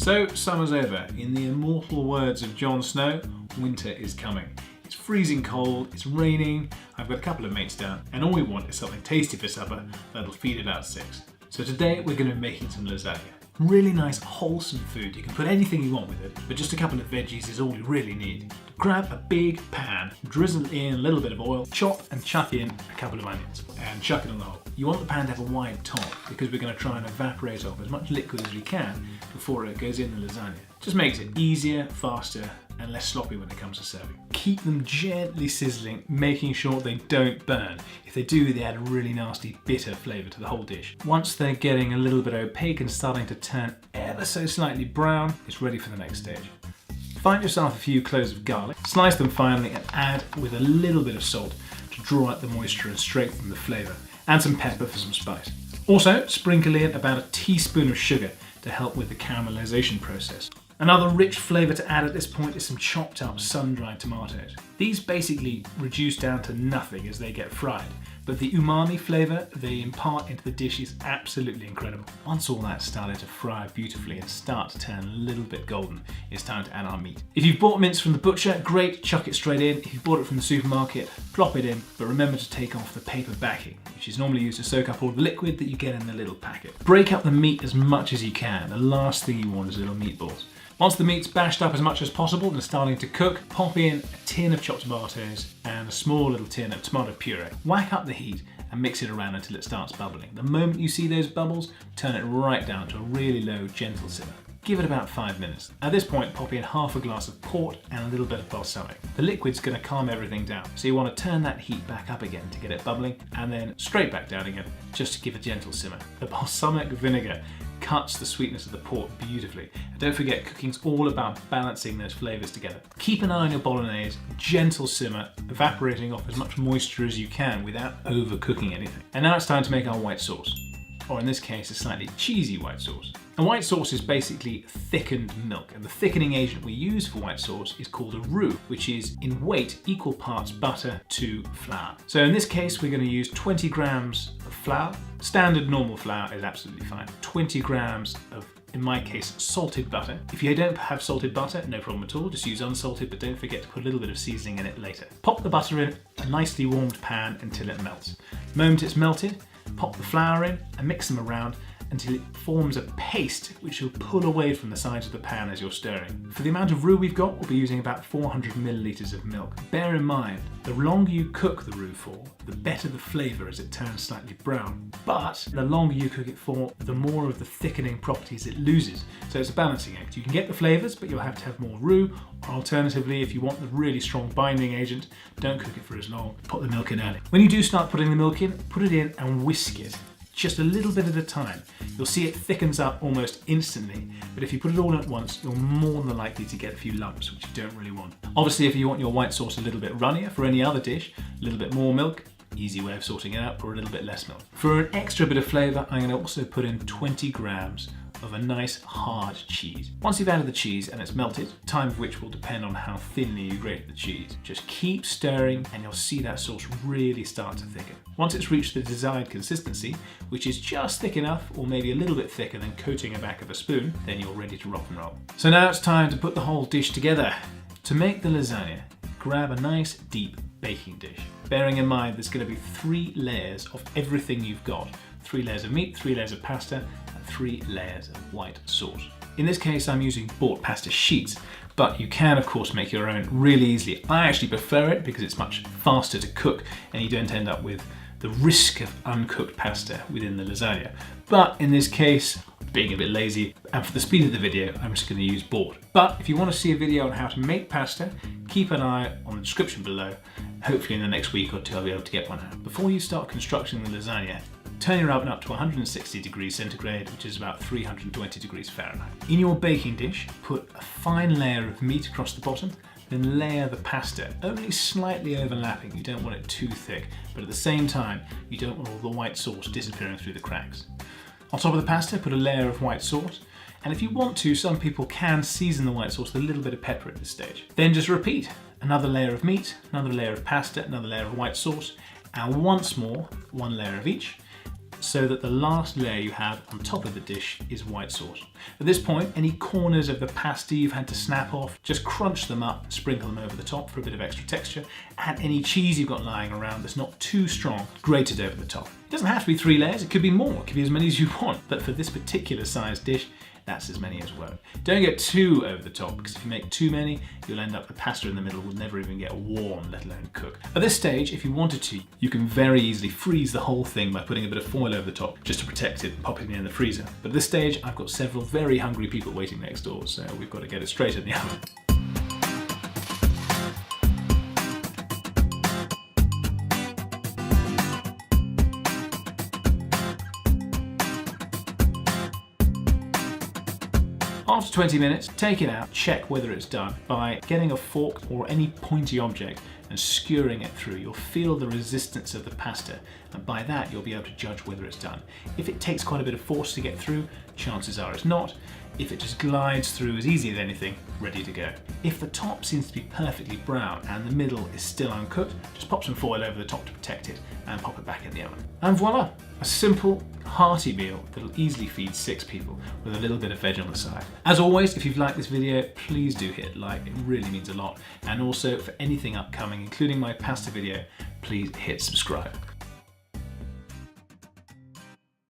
So summer's over. In the immortal words of Jon Snow, winter is coming. It's freezing cold, it's raining, I've got a couple of mates down, and all we want is something tasty for supper that'll feed about 6. So today we're going to be making some lasagna. Really nice, wholesome food. You can put anything you want with it, but just a couple of veggies is all you really need. Grab a big pan, drizzle in a little bit of oil, chop and chuck in a couple of onions, and chuck it on the hole. You want the pan to have a wide top because we're going to try and evaporate off as much liquid as we can before it goes in the lasagna. Just makes it easier, faster, and less sloppy when it comes to serving. Keep them gently sizzling, making sure they don't burn. If they do, they add a really nasty bitter flavour to the whole dish. Once they're getting a little bit opaque and starting to turn ever so slightly brown, it's ready for the next stage. Find yourself a few cloves of garlic, slice them finely and add with a little bit of salt to draw out the moisture and strengthen the flavour, and some pepper for some spice. Also, sprinkle in about a teaspoon of sugar to help with the caramelization process. Another rich flavour to add at this point is some chopped up sun-dried tomatoes. These basically reduce down to nothing as they get fried, but the umami flavour they impart into the dish is absolutely incredible. Once all that's started to fry beautifully and start to turn a little bit golden, it's time to add our meat. If you've bought mince from the butcher, great, chuck it straight in. If you bought it from the supermarket, plop it in, but remember to take off the paper backing, which is normally used to soak up all the liquid that you get in the little packet. Break up the meat as much as you can. The last thing you want is little meatballs. Once the meat's bashed up as much as possible and starting to cook, pop in a tin of chopped tomatoes and a small little tin of tomato puree. Whack up the heat and mix it around until it starts bubbling. The moment you see those bubbles, turn it right down to a really low, gentle simmer. Give it about 5 minutes. At this point, pop in half a glass of port and a little bit of balsamic. The liquid's going to calm everything down, so you want to turn that heat back up again to get it bubbling, and then straight back down again, just to give a gentle simmer. The balsamic vinegar cuts the sweetness of the port beautifully. And don't forget, cooking's all about balancing those flavours together. Keep an eye on your bolognese, gentle simmer, evaporating off as much moisture as you can without overcooking anything. And now it's time to make our white sauce, or in this case, a slightly cheesy white sauce. And white sauce is basically thickened milk, and the thickening agent we use for white sauce is called a roux, which is in weight equal parts butter to flour. So in this case, we're going to use 20 grams of flour. Standard normal flour is absolutely fine. 20 grams of, in my case, salted butter. If you don't have salted butter, no problem at all, just use unsalted, but don't forget to put a little bit of seasoning in it later. Pop the butter in a nicely warmed pan until it melts. The moment it's melted, pop the flour in and mix them around until it forms a paste which will pull away from the sides of the pan as you're stirring. For the amount of roux we've got, we'll be using about 400 millilitres of milk. Bear in mind, the longer you cook the roux for, the better the flavour as it turns slightly brown. But the longer you cook it for, the more of the thickening properties it loses. So it's a balancing act. You can get the flavours, but you'll have to have more roux, or alternatively, if you want the really strong binding agent, don't cook it for as long, put the milk in early. When you do start putting the milk in, put it in and whisk it. Just a little bit at a time. You'll see it thickens up almost instantly, but if you put it all in at once, you're more than likely to get a few lumps, which you don't really want. Obviously, if you want your white sauce a little bit runnier for any other dish, a little bit more milk, easy way of sorting it out, or a little bit less milk. For an extra bit of flavour, I'm going to also put in 20 grams of a nice hard cheese. Once you've added the cheese and it's melted, time of which will depend on how thinly you grate the cheese, just keep stirring and you'll see that sauce really start to thicken. Once it's reached the desired consistency, which is just thick enough or maybe a little bit thicker than coating the back of a spoon, then you're ready to rock and roll. So now it's time to put the whole dish together. To make the lasagna, grab a nice deep baking dish. Bearing in mind there's going to be 3 layers of everything you've got. 3 layers of meat, 3 layers of pasta, and 3 layers of white sauce. In this case, I'm using bought pasta sheets, but you can of course make your own really easily. I actually prefer it because it's much faster to cook and you don't end up with the risk of uncooked pasta within the lasagna. But in this case, being a bit lazy, and for the speed of the video, I'm just going to use bought. But if you want to see a video on how to make pasta, keep an eye on the description below. Hopefully in the next week or 2 I'll be able to get one out. Before you start constructing the lasagna, turn your oven up to 160 degrees centigrade, which is about 320 degrees Fahrenheit. In your baking dish, put a fine layer of meat across the bottom, then layer the pasta, only slightly overlapping. You don't want it too thick, but at the same time, you don't want all the white sauce disappearing through the cracks. On top of the pasta, put a layer of white sauce, and if you want to, some people can season the white sauce with a little bit of pepper at this stage. Then just repeat. Another layer of meat, another layer of pasta, another layer of white sauce, and once more, 1 layer of each. so that the last layer you have on top of the dish is white sauce. At this point, any corners of the pasta you've had to snap off, just crunch them up, sprinkle them over the top for a bit of extra texture. Add any cheese you've got lying around that's not too strong, grated over the top. It doesn't have to be 3 layers, it could be more, it could be as many as you want, but for this particular size dish, that's as many as work. Don't get too over the top, because if you make too many, you'll end up the pasta in the middle will never even get warm, let alone cook. At this stage, if you wanted to, you can very easily freeze the whole thing by putting a bit of foil over the top just to protect it and popping it in the freezer. But at this stage, I've got several very hungry people waiting next door, so we've got to get it straight in the oven. After 20 minutes, take it out, check whether it's done by getting a fork or any pointy object and skewering it through. You'll feel the resistance of the pasta, and by that you'll be able to judge whether it's done. If it takes quite a bit of force to get through, chances are it's not. If it just glides through as easy as anything, ready to go. If the top seems to be perfectly brown and the middle is still uncooked, just pop some foil over the top to protect it and pop it back in the oven. And voila! A simple, hearty meal that'll easily feed 6 people with a little bit of veg on the side. As always, if you've liked this video, please do hit like, it really means a lot. And also for anything upcoming, including my pasta video, please hit subscribe.